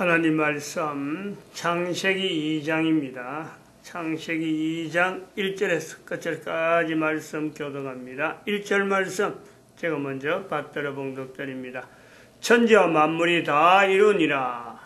하나님 말씀 창세기 2장입니다. 창세기 2장 1절에서 끝절까지 말씀 교독합니다. 1절 말씀 제가 먼저 받들어 봉독드립니다. 천지와 만물이 다 이루니라.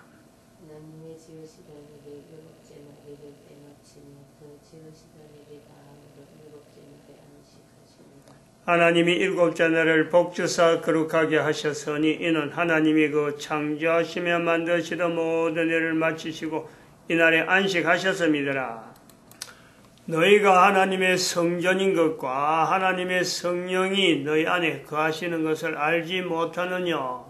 하나님의 지으시던 일이 일곱째 날이를 때마치니 그 지으시던 일이 다함으로 일곱째 날에 안식하시니라. 하나님이 일곱째 날을 복주사 거룩하게 하셨으니 이는 하나님이 그 창조하시며 만드시던 모든 일을 마치시고 이날에 안식하셨음이더라. 너희가 하나님의 성전인 것과 하나님의 성령이 너희 안에 거하시는 것을 알지 못하느냐.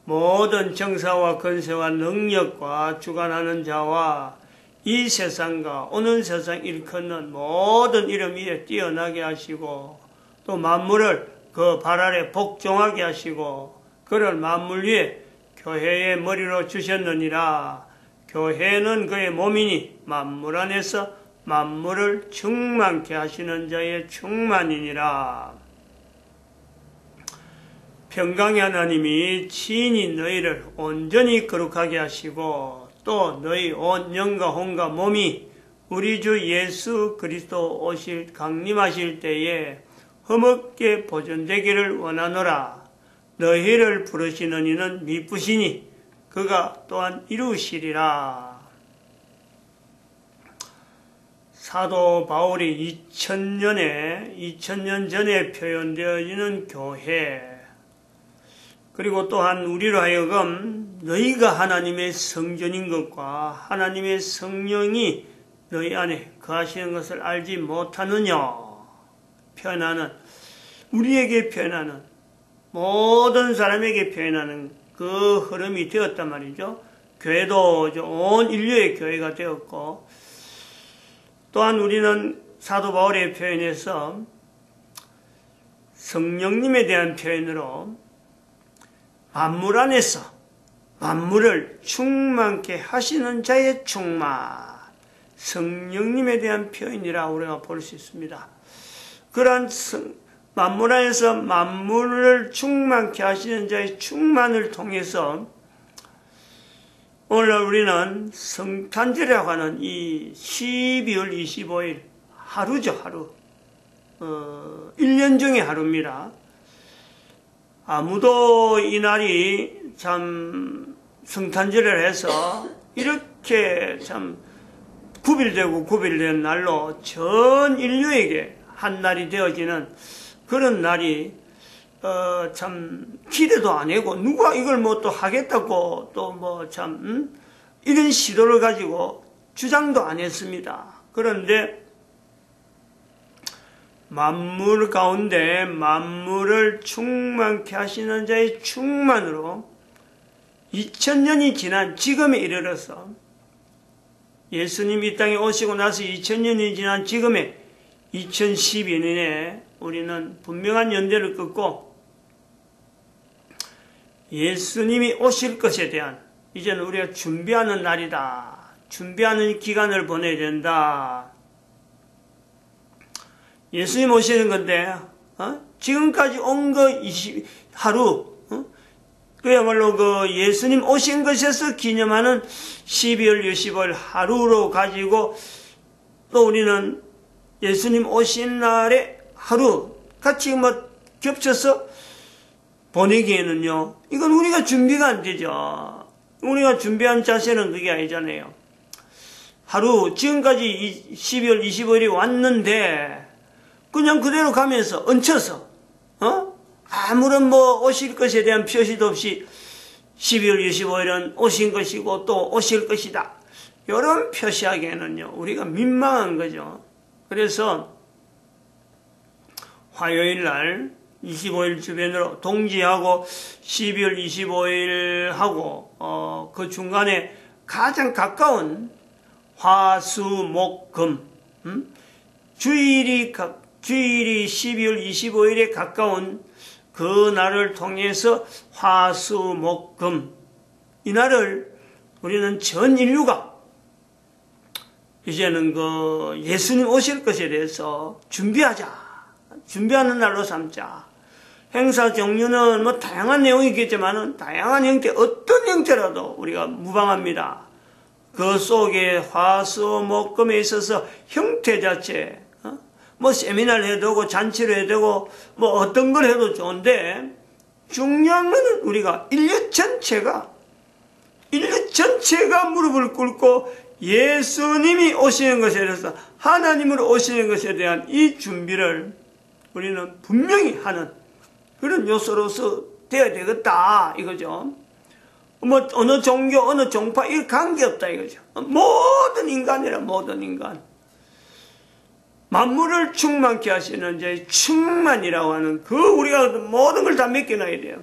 모든 정사와 권세와 능력과 주관하는 자와 이 세상과 오는 세상 일컫는 모든 이름 위에 뛰어나게 하시고 또 만물을 그 발 아래 복종하게 하시고 그를 만물 위에 교회의 머리로 주셨느니라. 교회는 그의 몸이니 만물 안에서 만물을 충만케 하시는 자의 충만이니라. 평강의 하나님이 친히 너희를 온전히 거룩하게 하시고 또 너희 온 영과 혼과 몸이 우리 주 예수 그리스도 오실 강림하실 때에 흠없게 보존되기를 원하노라. 너희를 부르시는 이는 미쁘시니 그가 또한 이루시리라. 사도 바울이 2000년 전에 표현되어지는 교회, 그리고 또한 우리로 하여금 너희가 하나님의 성전인 것과 하나님의 성령이 너희 안에 거하시는 것을 알지 못하느냐 표현하는, 우리에게 표현하는, 모든 사람에게 표현하는 그 흐름이 되었단 말이죠. 교회도 온 인류의 교회가 되었고, 또한 우리는 사도 바울의 표현에서 성령님에 대한 표현으로 만물 안에서 만물을 충만케 하시는 자의 충만, 성령님에 대한 표현이라 우리가 볼 수 있습니다. 그러한 만물 안에서 만물을 충만케 하시는 자의 충만을 통해서 오늘 우리는 성탄절이라고 하는 이 12월 25일 하루죠, 하루. 1년 중에 하루입니다. 아무도 이 날이 참 성탄절을 해서 이렇게 참 구별된 날로 전 인류에게 한 날이 되어지는 그런 날이 참 기대도 안 하고 누가 이걸 뭐 또 하겠다고 또 뭐 참 이런 시도를 가지고 주장도 안 했습니다. 그런데 만물 가운데 만물을 충만케 하시는 자의 충만으로 2000년이 지난 지금에 이르러서 예수님이 이 땅에 오시고 나서 2000년이 지난 지금에 2012년에 우리는 분명한 연대를 끊고 예수님이 오실 것에 대한 이제는 우리가 준비하는 날이다. 준비하는 기간을 보내야 된다. 예수님 오시는 건데 지금까지 온 거 하루 그야말로 그 예수님 오신 것에서 기념하는 12월 25일 하루로 가지고 또 우리는 예수님 오신 날에 하루 같이 뭐 겹쳐서 보내기에는요, 이건 우리가 준비가 안 되죠. 우리가 준비한 자세는 그게 아니잖아요. 하루, 지금까지 12월 25일이 왔는데, 그냥 그대로 가면서, 얹혀서, 아무런 뭐 오실 것에 대한 표시도 없이 12월 25일은 오신 것이고 또 오실 것이다. 이런 표시하기에는요, 우리가 민망한 거죠. 그래서, 화요일 날, 25일 주변으로 동지하고 12월 25일하고 그 중간에 가장 가까운 화, 수, 목, 금 주일이 12월 25일에 가까운 그 날을 통해서 화, 수, 목, 금 이 날을 우리는 전 인류가 이제는 그 예수님 오실 것에 대해서 준비하는 날로 삼자. 행사 종류는 뭐 다양한 내용이 있겠지만은 다양한 형태, 어떤 형태라도 우리가 무방합니다. 그 속에 화수목금에 있어서 형태 자체, 뭐 세미나를 해도 되고 잔치를 해도 되고 뭐 어떤 걸 해도 좋은데, 중요한 것은 우리가 인류 전체가 무릎을 꿇고 예수님이 오시는 것에 대해서, 하나님으로 오시는 것에 대한 이 준비를 우리는 분명히 하는 그런 요소로서 되어야 되겠다 이거죠. 뭐 어느 종교, 어느 종파 이 관계없다 이거죠. 모든 인간이라, 모든 인간. 만물을 충만케 하시는 이제 충만이라고 하는 그 우리가 모든 걸 다 맡겨놔야 돼요.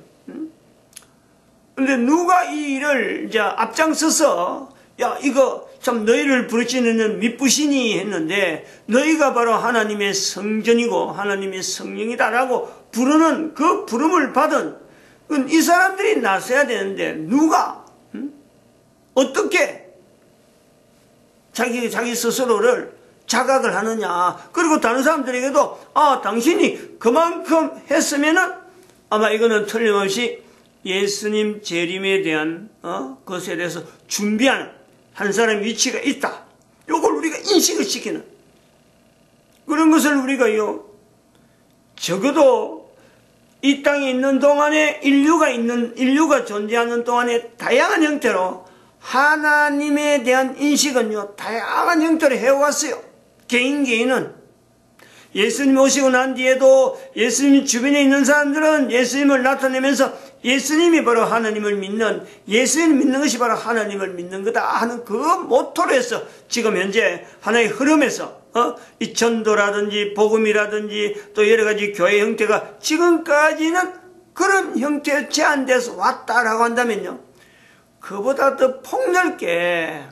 근데 누가 이 일을 이제 앞장서서, 야, 이거 참 너희를 부르시는 미쁘시니 했는데, 너희가 바로 하나님의 성전이고 하나님의 성령이다라고 부르는 그 부름을 받은 이 사람들이 나서야 되는데, 누가, 어떻게 자기 스스로를 자각을 하느냐. 그리고 다른 사람들에게도, 아, 당신이 그만큼 했으면은 아마 이거는 틀림없이 예수님 재림에 대한 것에 대해서 준비하는 한 사람의 위치가 있다. 요걸 우리가 인식을 시키는 그런 것을 우리가요, 적어도 이 땅에 있는 동안에 인류가 존재하는 동안에 다양한 형태로 하나님에 대한 인식은요, 다양한 형태로 해왔어요. 개인은 예수님 오시고 난 뒤에도 예수님 주변에 있는 사람들은 예수님을 나타내면서 예수님이 바로 하나님을 믿는, 예수님을 믿는 것이 바로 하나님을 믿는 거다 하는 그 모토로 해서 지금 현재 하나의 흐름에서 이 전도라든지 복음이라든지 또 여러 가지 교회 형태가 지금까지는 그런 형태에 제한돼서 왔다라고 한다면요, 그보다 더 폭넓게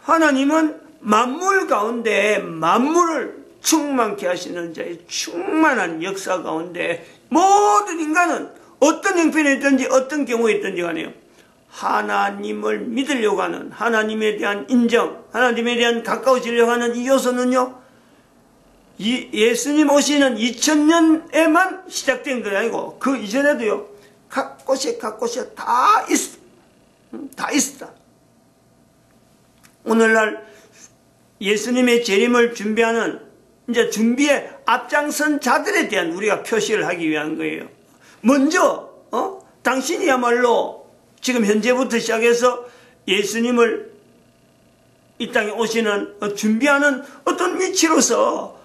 하나님은 만물 가운데 만물을 충만케 하시는 자의 충만한 역사 가운데 모든 인간은 어떤 형편에 있든지 어떤 경우에 있든지 간에요, 하나님을 믿으려고 하는, 하나님에 대한 인정, 하나님에 대한 가까워지려고 하는 이 요소는요, 예수님 오시는 2000년에만 시작된 게 아니고 그 이전에도요, 각 곳에 다 있었다. 오늘날 예수님의 재림을 준비하는 이제 준비에 앞장선 자들에 대한 우리가 표시를 하기 위한 거예요. 먼저 당신이야말로 지금 현재부터 시작해서 예수님을 이 땅에 오시는 준비하는 어떤 위치로서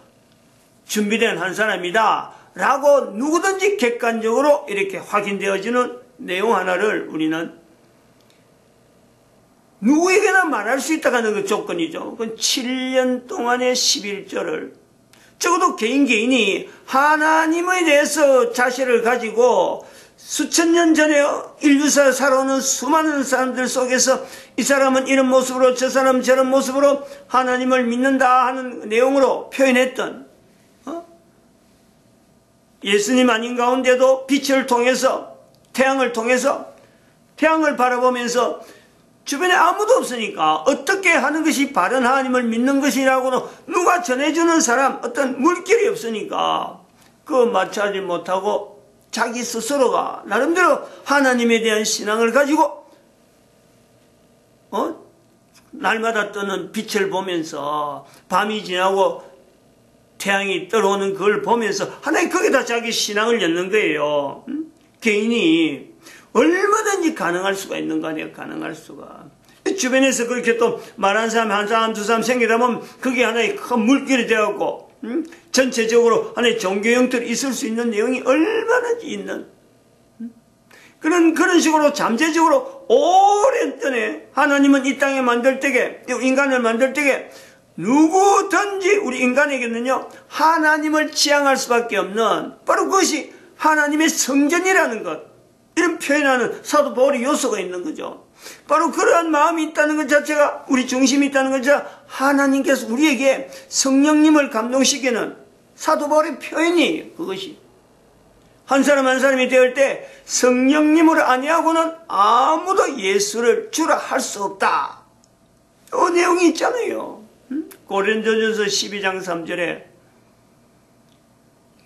준비된 한 사람이다 라고 누구든지 객관적으로 이렇게 확인되어지는 내용 하나를 우리는 누구에게나 말할 수 있다는 그 조건이죠. 그건 7년 동안의 11조를 적어도 개인이 하나님에 대해서 자신을 가지고 수천 년 전에 인류사 살아오는 수많은 사람들 속에서 이 사람은 이런 모습으로 저 사람은 저런 모습으로 하나님을 믿는다 하는 내용으로 표현했던 예수님 아닌 가운데도 빛을 통해서 태양을 바라보면서 주변에 아무도 없으니까 어떻게 하는 것이 바른 하나님을 믿는 것이라고는 누가 전해주는 사람, 어떤 물길이 없으니까 그거 마치지 못하고 자기 스스로가 나름대로 하나님에 대한 신앙을 가지고 날마다 뜨는 빛을 보면서 밤이 지나고 태양이 떨어오는 그걸 보면서 하나님 거기다 자기 신앙을 엮는 거예요. 개인이 얼마든지 가능할 수가 있는 거 아니에요. 가능할 수가. 주변에서 그렇게 또 말한 사람, 한 사람, 두 사람 생기다 보면 그게 하나의 큰 물길이 되었고 전체적으로 하나의 종교 형태로 있을 수 있는 내용이 얼마든지 있는 그런 식으로 잠재적으로 오랜 전에 하나님은 이 땅에 만들 때에, 인간을 만들 때에 누구든지 우리 인간에게는요, 하나님을 지향할 수밖에 없는 바로 그것이 하나님의 성전이라는 것, 이런 표현하는 사도 바울의 요소가 있는 거죠. 바로 그러한 마음이 있다는 것 자체가, 우리 중심이 있다는 것 자체가 하나님께서 우리에게 성령님을 감동시키는 사도 바울의 표현이에요. 그것이 한 사람 한 사람이 되을 때 성령님을 아니하고는 아무도 예수를 주라 할 수 없다. 그 내용이 있잖아요. 고린도전서 12장 3절에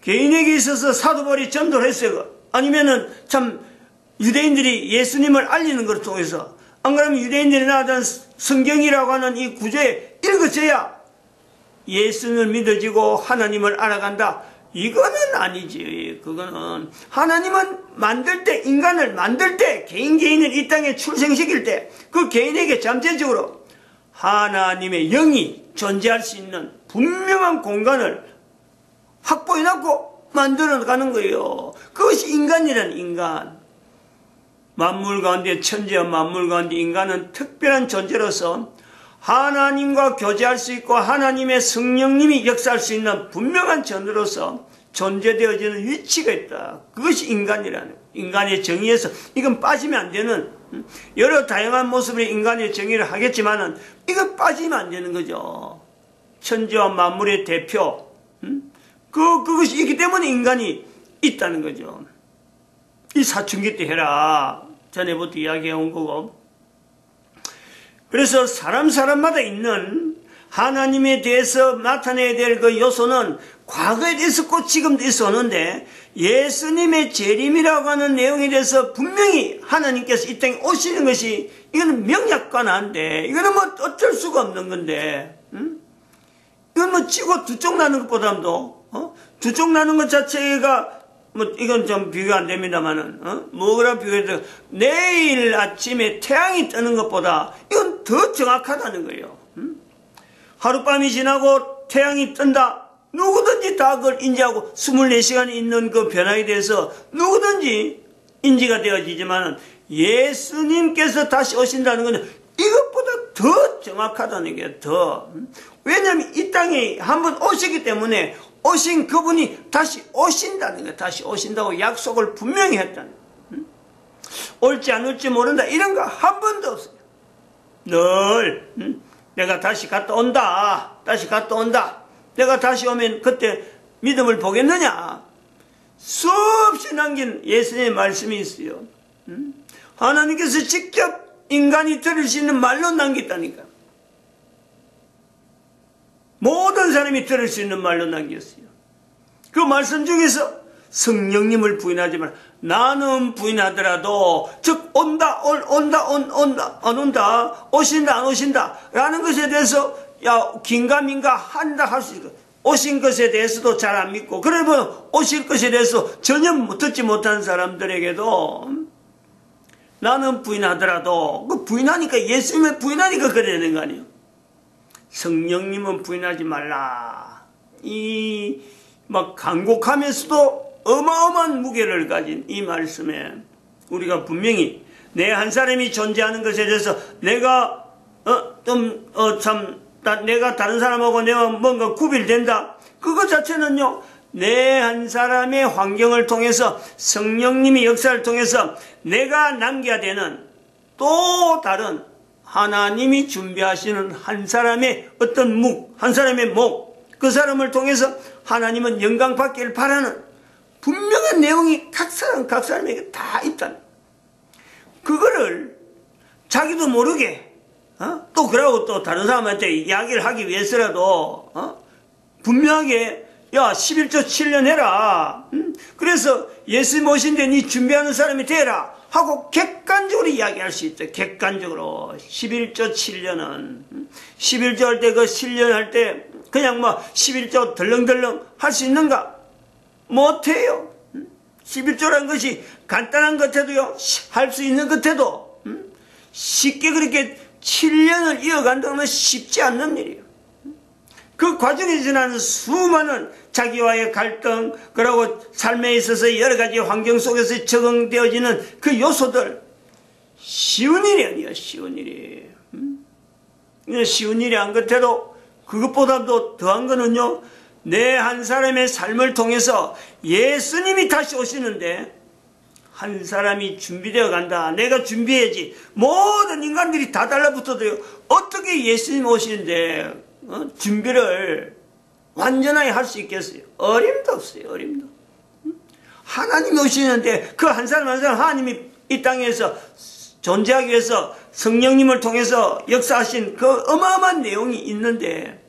개인에게 있어서 사도 바울이 전도를 했어요. 아니면은 참 유대인들이 예수님을 알리는 것을 통해서, 안 그러면 유대인들이 나왔던 성경이라고 하는 이 구절에 읽어져야 예수를 믿어지고 하나님을 알아간다. 이거는 아니지. 그거는 하나님은 만들 때, 인간을 만들 때, 개인을 이 땅에 출생시킬 때 그 개인에게 잠재적으로 하나님의 영이 존재할 수 있는 분명한 공간을 확보해놨고 만들어가는 거예요. 그것이 인간이란 인간. 만물 가운데, 천지와 만물 가운데 인간은 특별한 존재로서 하나님과 교제할 수 있고 하나님의 성령님이 역사할 수 있는 분명한 존재로서 존재되어지는 위치가 있다. 그것이 인간이라는, 인간의 정의에서 이건 빠지면 안 되는, 여러 다양한 모습의 인간의 정의를 하겠지만은 이건 빠지면 안 되는 거죠. 천지와 만물의 대표, 그것이 있기 때문에 인간이 있다는 거죠. 이 사춘기 때 해라. 전에부터 이야기해 온 거고. 그래서 사람마다 있는 하나님에 대해서 나타내야 될 그 요소는 과거에도 있었고 지금도 있었는데, 예수님의 재림이라고 하는 내용에 대해서 분명히 하나님께서 이 땅에 오시는 것이, 이거는 명약관한데, 이거는 뭐 어쩔 수가 없는 건데, 이건 뭐 찌고 두 쪽 나는 것보다도, 두 쪽 나는 것 자체가, 뭐 이건 좀 비교가 안 됩니다만은, 뭐라 비교해도 내일 아침에 태양이 뜨는 것보다 이건 더 정확하다는 거예요. 하룻밤이 지나고 태양이 뜬다. 누구든지 다 그걸 인지하고 24시간이 있는 그 변화에 대해서 누구든지 인지가 되어지지만, 예수님께서 다시 오신다는 것은 이것보다 더 정확하다는 게 더. 왜냐하면 이 땅에 한번 오시기 때문에 오신 그분이 다시 오신다는 거예요. 다시 오신다고 약속을 분명히 했다는 거예요. 올지 안 올지 모른다 이런 거 한 번도 없어요. 늘 내가 다시 갔다 온다. 다시 갔다 온다. 내가 다시 오면 그때 믿음을 보겠느냐. 수없이 남긴 예수님의 말씀이 있어요. 하나님께서 직접 인간이 들을 수 있는 말로 남겼다니까. 모든 사람이 들을 수 있는 말로 남겼어요. 그 말씀 중에서 성령님을 부인하지 마라. 나는 부인하더라도, 즉 온다 안 온다, 오신다 안 오신다 라는 것에 대해서 긴가민가 한다 할 수 있고, 오신 것에 대해서도 잘 안 믿고, 그러면 오실 것에 대해서 전혀 듣지 못한 사람들에게도 나는 부인하더라도, 그 부인하니까, 예수님을 부인하니까 그래야 되는 거 아니에요. 성령님은 부인하지 말라. 막 간곡하면서도 어마어마한 무게를 가진 이 말씀에 우리가 분명히 내 한 사람이 존재하는 것에 대해서 내가 내가 다른 사람하고 내가 뭔가 구별된다. 그것 자체는요, 내 한 사람의 환경을 통해서 성령님의 역사를 통해서 내가 남겨야 되는 또 다른 하나님이 준비하시는 한 사람의 어떤 한 사람의 목, 그 사람을 통해서 하나님은 영광 받기를 바라는 분명한 내용이 각 사람에게 다 있다. 그거를 자기도 모르게, 또 그러고 또 다른 사람한테 이야기를 하기 위해서라도, 분명하게, 11조 7년 해라. 그래서 예수 모신데 니 준비하는 사람이 되라. 하고 객관적으로 이야기할 수 있다. 객관적으로. 11조 7년은 11조 할 때 그 7년 할 때 그냥 11조 덜렁덜렁 할 수 있는가? 못해요. 11조란 것이 간단한 것 해도요, 할 수 있는 것 해도 쉽게 그렇게 7년을 이어간다는 건 쉽지 않는 일이에요. 그 과정에 지나는 수많은 자기와의 갈등, 그리고 삶에 있어서 여러 가지 환경 속에서 적응되어지는 그 요소들, 쉬운 일이 아니에요. 쉬운 일이. 쉬운 일이 안 같아도 그것보다도 더한 거는요, 내 한 사람의 삶을 통해서 예수님이 다시 오시는데 한 사람이 준비되어 간다. 내가 준비해야지. 모든 인간들이 다 달라붙어도요, 어떻게 예수님 오시는데 준비를 완전하게 할 수 있겠어요? 어림도 없어요. 어림도. 하나님이 오시는데 그 한 사람 한 사람 하나님이 이 땅에서 존재하기 위해서 성령님을 통해서 역사하신 그 어마어마한 내용이 있는데,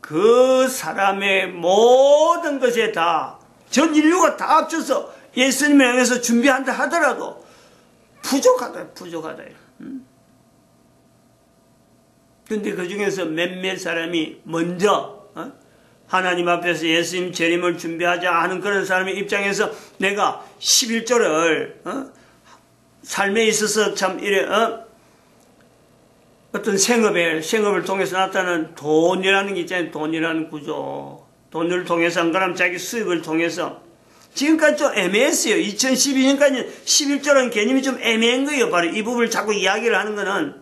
그 사람의 모든 것에 다, 전 인류가 다 합쳐서 예수님을 향해서 준비한다 하더라도 부족하다. 근데 그 중에서 몇몇 사람이 먼저 하나님 앞에서 예수님 재림을 준비하자 하는 그런 사람의 입장에서 내가 11조를 삶에 있어서 참 이래 어떤 생업을 통해서 나타나는 돈이라는 게 있잖아요. 돈이라는 구조. 돈을 통해서 한 그럼 자기 수입을 통해서 지금까지 좀 애매했어요. 2012년까지 11조라는 개념이 좀 애매한 거예요. 바로 이 부분을 자꾸 이야기를 하는 거는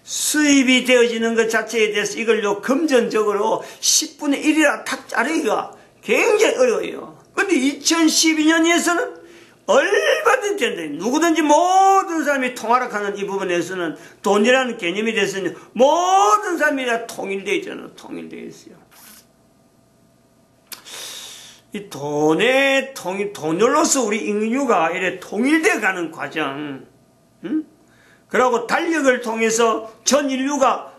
수입이 되어지는 것 자체에 대해서 이걸요 금전적으로 10분의 1이라 탁 자르기가 굉장히 어려워요. 그런데 2012년에서는 얼마든지 된다. 누구든지 모든 사람이 통화락하는 이 부분에서는 돈이라는 개념이 됐으니 모든 사람이 다 통일되어 있잖아요. 통일되어 있어요. 이 돈으로서 우리 인류가 이래 통일되어 가는 과정, 그리고 달력을 통해서 전 인류가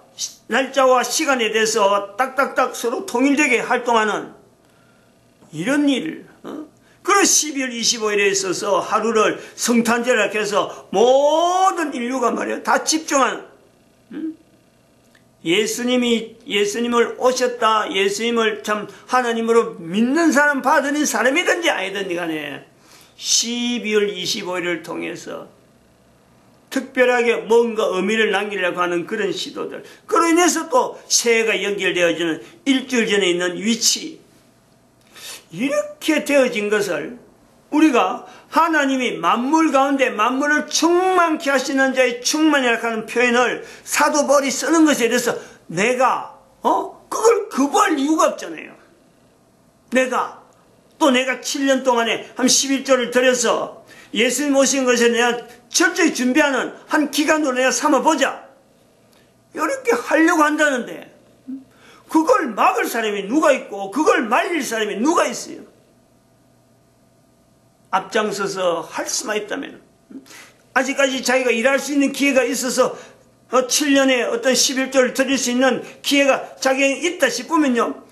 날짜와 시간에 대해서 딱딱딱 서로 통일되게 활동하는 이런 일, 그런 12월 25일에 있어서 하루를 성탄절을 해서 모든 인류가 말이야 다 집중한 예수님을 오셨다, 예수님을 참 하나님으로 믿는 사람 받은 사람이든지 아니든지 간에 12월 25일을 통해서 특별하게 뭔가 의미를 남기려고 하는 그런 시도들, 그로 인해서 또 새해가 연결되어지는 일주일 전에 있는 위치, 이렇게 되어진 것을 우리가 하나님이 만물 가운데 만물을 충만케 하시는 자의 충만이라고 하는 표현을 사도 바울이 쓰는 것에 대해서 내가 그걸 거부할 이유가 없잖아요. 내가 7년 동안에 한 11조를 들여서 예수님 오신 것에 내가 철저히 준비하는 한 기간으로 내가 삼아보자, 이렇게 하려고 한다는데 그걸 막을 사람이 누가 있고 그걸 말릴 사람이 누가 있어요? 앞장서서 할 수만 있다면, 아직까지 자기가 일할 수 있는 기회가 있어서 7년에 어떤 11조를 드릴 수 있는 기회가 자기에게 있다 싶으면요,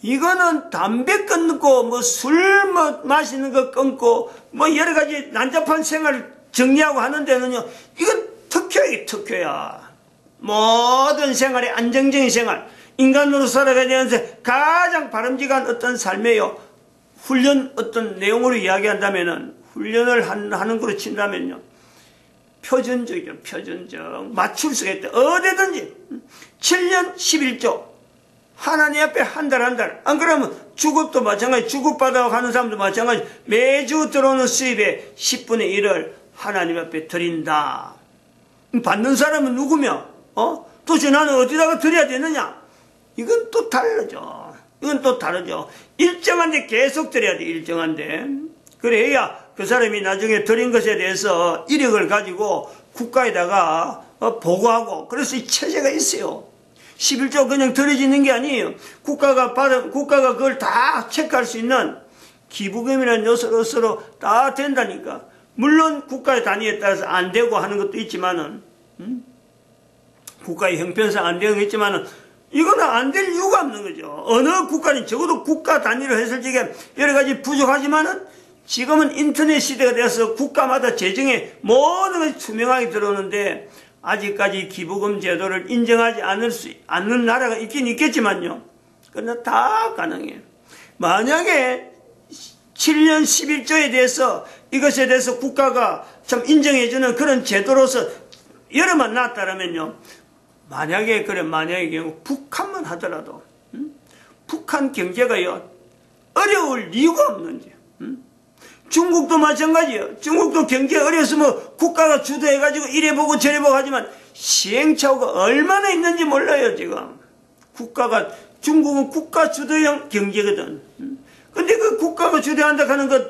이거는 담배 끊고 술 마시는 거 끊고 여러 가지 난잡한 생활을 정리하고 하는 데는요, 이건 특효야. 모든 생활의 안정적인 생활, 인간으로 살아가야 되는데 가장 바람직한 어떤 삶이에요. 훈련 어떤 내용으로 이야기한다면은, 훈련을 하는 거로 친다면요, 표준적이죠. 표준적. 맞출 수가 있다. 어디든지. 7년 11조. 하나님 앞에 한 달. 안 그러면 주급도 마찬가지. 주급 받아가고 하는 사람도 마찬가지. 매주 들어오는 수입의 10분의 1을 하나님 앞에 드린다. 받는 사람은 누구며? 도대체 나는 어디다가 드려야 되느냐? 이건 또 다르죠. 일정한데 계속 드려야 돼. 일정한데. 그래야 그 사람이 나중에 드린 것에 대해서 이력을 가지고 국가에다가 보고하고, 그래서 이 체제가 있어요. 11조 그냥 드려지는 게 아니에요. 국가가 그걸 다 체크할 수 있는 기부금이라는 요소로 다 된다니까. 물론 국가의 단위에 따라서 안 되고 하는 것도 있지만은, 국가의 형편상 안 되는 거 있지만은, 이거는 안 될 이유가 없는 거죠. 어느 국가는 적어도 국가 단위로 했을 적에 여러 가지 부족하지만은, 지금은 인터넷 시대가 되어서 국가마다 재정에 모든 것이 투명하게 들어오는데, 아직까지 기부금 제도를 인정하지 않는 나라가 있긴 있겠지만요, 그러나 다 가능해요. 만약에 7년 11조에 대해서, 이것에 대해서 국가가 참 인정해주는 그런 제도로서 여러만 나왔다라면요, 만약에 경우 북한만 하더라도, 북한 경제가요, 어려울 이유가 없는지, 중국도 마찬가지예요. 중국도 경제 어려서 국가가 주도해가지고 이래보고 저래보고 하지만 시행착오가 얼마나 있는지 몰라요, 지금. 중국은 국가 주도형 경제거든. 근데 그 국가가 주도한다 하는 것,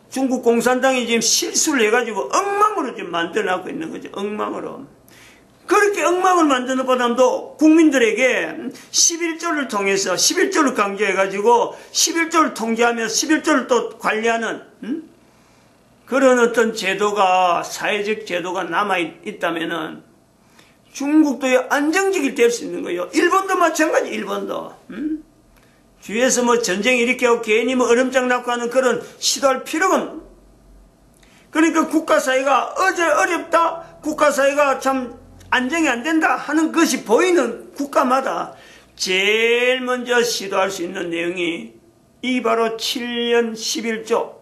중국 공산당이 지금 실수를 해가지고 엉망으로 지금 만들어놓고 있는 거죠. 엉망으로. 그렇게 엉망을 만드는 보다도 국민들에게 11조를 통해서 11조를 강조해가지고 11조를 통제하면서 11조를 또 관리하는 그런 어떤 제도가, 사회적 제도가 남아있다면은 중국도 안정적이 될 수 있는 거예요. 일본도 마찬가지, 일본도. 주위에서 뭐 전쟁 일으키고 괜히 뭐 얼음장 낳고 하는 그런 시도할 필요가 없는. 그러니까 국가 사회가 어렵다, 국가 사회가 참 안정이 안 된다 하는 것이 보이는 국가마다 제일 먼저 시도할 수 있는 내용이 이 바로 7년 11조.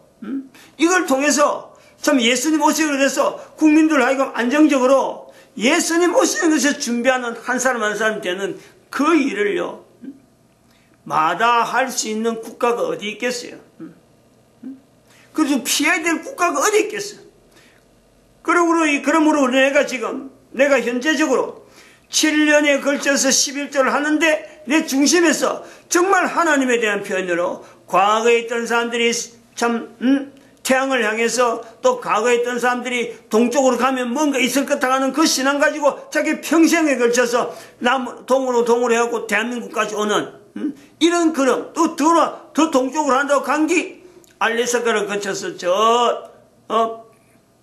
이걸 통해서 참 예수님 오시게 돼서 국민들 하여금 안정적으로 예수님 오시는 것을 준비하는 한 사람 한 사람 되는 그 일을요, 마다할 수 있는 국가가 어디 있겠어요? 그래서 피해야 될 국가가 어디 있겠어요? 그러므로 내가 현재적으로 7년에 걸쳐서 11조를 하는데 내 중심에서 정말 하나님에 대한 표현으로 과거에 있던 사람들이 참 태양을 향해서 또 과거에 있던 사람들이 동쪽으로 가면 뭔가 있을 것 같다는 그 신앙 가지고 자기 평생에 걸쳐서 동으로 해갖고 대한민국까지 오는 이런 그럼 또 더 동쪽으로 한다고 간기 알래스카를 거쳐서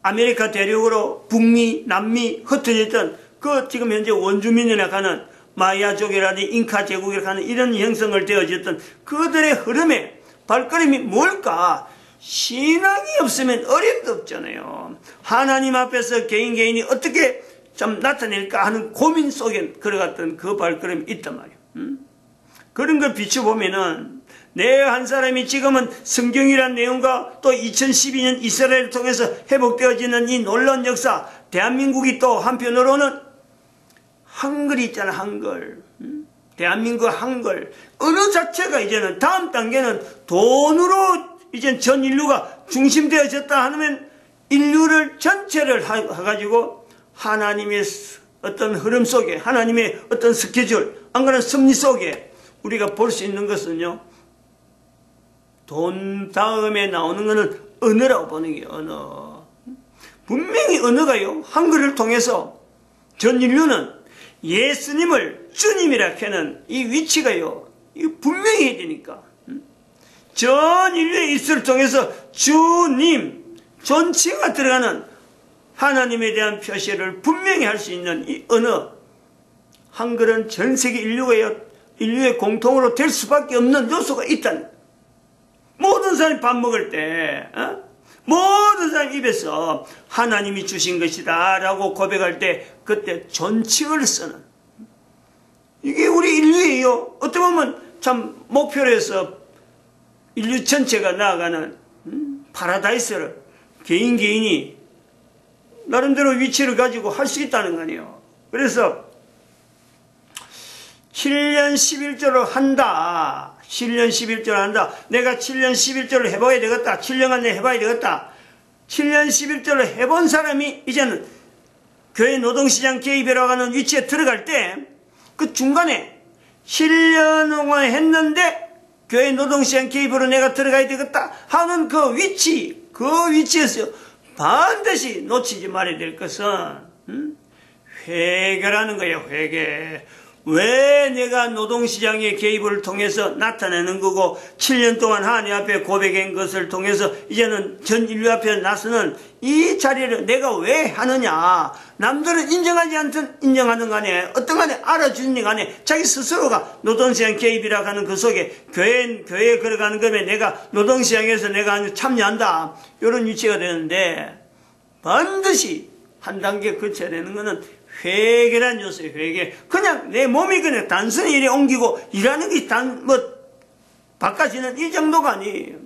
아메리카 대륙으로 북미, 남미 흩어졌던 그 지금 현재 원주민이라 하는 마야족이라든지 잉카 제국이라 하는 이런 형성을 되어졌던 그들의 흐름에 발걸음이 뭘까? 신앙이 없으면 어림도 없잖아요. 하나님 앞에서 개인이 어떻게 좀 나타낼까 하는 고민 속에 걸어갔던 그 발걸음이 있단 말이에요. 그런 걸 비춰보면은 내 한 사람이 지금은 성경이란 내용과 또 2012년 이스라엘을 통해서 회복되어지는 이 놀라운 역사, 대한민국이 또 한편으로는 한글이 있잖아, 한글. 대한민국 한글. 언어 자체가 이제는 다음 단계는 돈으로 이제 전 인류가 중심되어졌다 하면 인류를 전체를 해가지고 하나님의 어떤 흐름 속에, 하나님의 어떤 스케줄, 안 그러면 섭리 속에 우리가 볼 수 있는 것은요, 돈 다음에 나오는 것은 언어라고 보는 게 언어. 분명히 언어가요, 한글을 통해서 전 인류는 예수님을 주님이라 하는 이 위치가요, 분명히 해야 되니까. 전 인류의 입술을 통해서 주님, 전체가 들어가는 하나님에 대한 표시를 분명히 할 수 있는 이 언어. 한글은 전 세계 인류의 공통으로 될 수밖에 없는 요소가 있다는. 모든 사람이 밥 먹을 때, 모든 사람 입에서 하나님이 주신 것이다 라고 고백할 때 그때 존칭을 쓰는, 이게 우리 인류예요. 어떻게 보면 참 목표로 해서 인류 전체가 나아가는 파라다이스를 개인이 나름대로 위치를 가지고 할 수 있다는 거 아니에요. 그래서 7년 11조를 한다. 7년 11조를 한다. 내가 7년 11조를 해봐야 되겠다. 7년 안에 해봐야 되겠다. 7년 11조를 해본 사람이 이제는 교회 노동시장 개입이라고 하는 위치에 들어갈 때 그 중간에 7년 동안 했는데 교회 노동시장 개입으로 내가 들어가야 되겠다 하는 그 위치에서 반드시 놓치지 말아야 될 것은 회개라는 거예요. 회개. 왜 내가 노동시장의 개입을 통해서 나타내는 거고 7년 동안 하나님 앞에 고백한 것을 통해서 이제는 전 인류 앞에 나서는 이 자리를 내가 왜 하느냐. 남들은 인정하지 않든 인정하는 간에 어떤 간에 알아주는 간에 자기 스스로가 노동시장 개입이라고 하는 그 속에 교회에 걸어가는 것에 내가 노동시장에서 내가 참여한다. 이런 위치가 되는데 반드시 한 단계 거쳐야 되는 것은 회개란 요소예요. 회개. 그냥 내 몸이 그냥 단순히 이리 옮기고 일하는 게 바꿔지는 이 정도가 아니에요.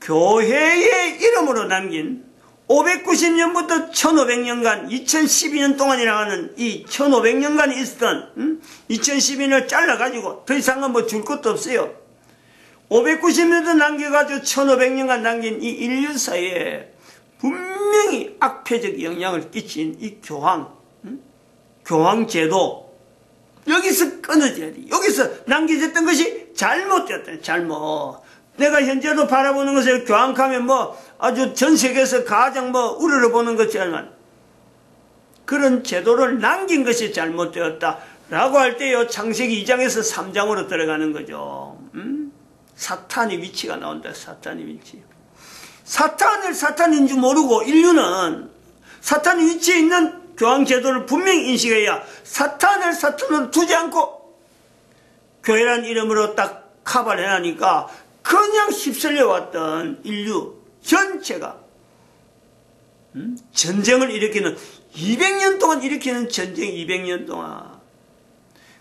교회의 이름으로 남긴 590년부터 1500년간 2012년 동안이라고 하는 이 1500년간 있었던 2012년을 잘라가지고 더 이상은 뭐 줄 것도 없어요. 590년도 남겨가지고 1500년간 남긴 이 인류 사이에 분명히 악폐적 영향을 끼친 이 교황제도, 여기서 끊어져야 돼. 여기서 남겨졌던 것이 잘못되었다. 잘못. 내가 현재도 바라보는 것을 교황하면 아주 전 세계에서 가장 우러러보는 것이지만 그런 제도를 남긴 것이 잘못되었다 라고 할 때요, 창세기 2장에서 3장으로 들어가는 거죠. 사탄의 위치가 나온다. 사탄의 위치. 사탄인 줄 모르고 인류는 사탄의 위치에 있는 교황 제도를 분명히 인식해야 사탄을 사탄으로 두지 않고 교회란 이름으로 딱 카바를 해나니까 그냥 휩쓸려 왔던 인류 전체가 전쟁을 일으키는 200년 동안 일으키는 전쟁 200년 동안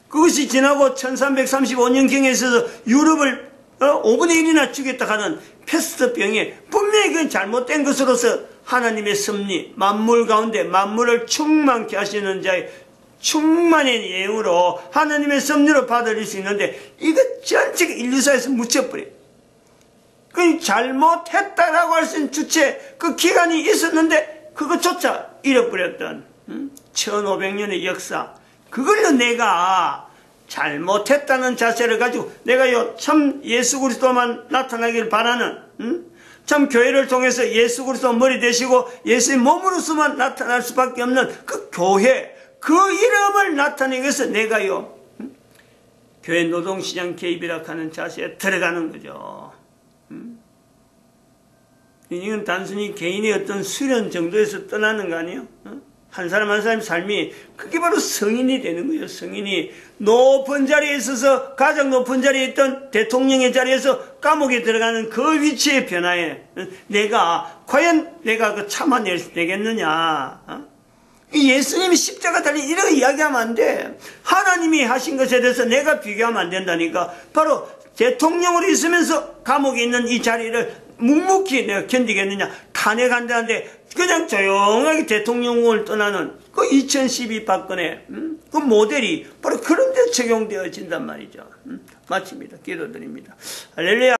그것이 지나고 1335년경에 있어서 유럽을 5분의 1이나 죽였다 하는 패스트병에 분명히 그건 잘못된 것으로서 하나님의 섭리, 만물 가운데 만물을 충만케 하시는 자의 충만의 예우로 하나님의 섭리로 받아들일 수 있는데 이거 전체가 인류사에서 묻혀버려. 그 잘못했다라고 할 수 있는 주체 그 기간이 있었는데 그것조차 잃어버렸던 1500년의 역사 그걸로 내가 잘못했다는 자세를 가지고 내가요 참 예수 그리스도만 나타나기를 바라는 참 교회를 통해서 예수 그리스도 머리 되시고 예수의 몸으로서만 나타날 수밖에 없는 그 교회 그 이름을 나타내기 위해서 내가요 교회 노동시장 개입이라 하는 자세에 들어가는 거죠. 이건 단순히 개인의 어떤 수련 정도에서 떠나는 거 아니에요? 한 사람 한 사람의 삶이 그게 바로 성인이 되는 거예요. 성인이 높은 자리에 있어서 가장 높은 자리에 있던 대통령의 자리에서 감옥에 들어가는 그 위치의 변화에 내가 과연 내가 그 참아내겠느냐? 예수님이 십자가 달린 이런 이야기하면 안 돼. 하나님이 하신 것에 대해서 내가 비교하면 안 된다니까. 바로 대통령으로 있으면서 감옥에 있는 이 자리를 묵묵히 내가 견디겠느냐. 탄핵한다는데 그냥 조용하게 대통령을 떠나는 그 2012 박근혜 그 모델이 바로 그런 데 적용되어진단 말이죠. 마칩니다. 기도드립니다. 할렐루야.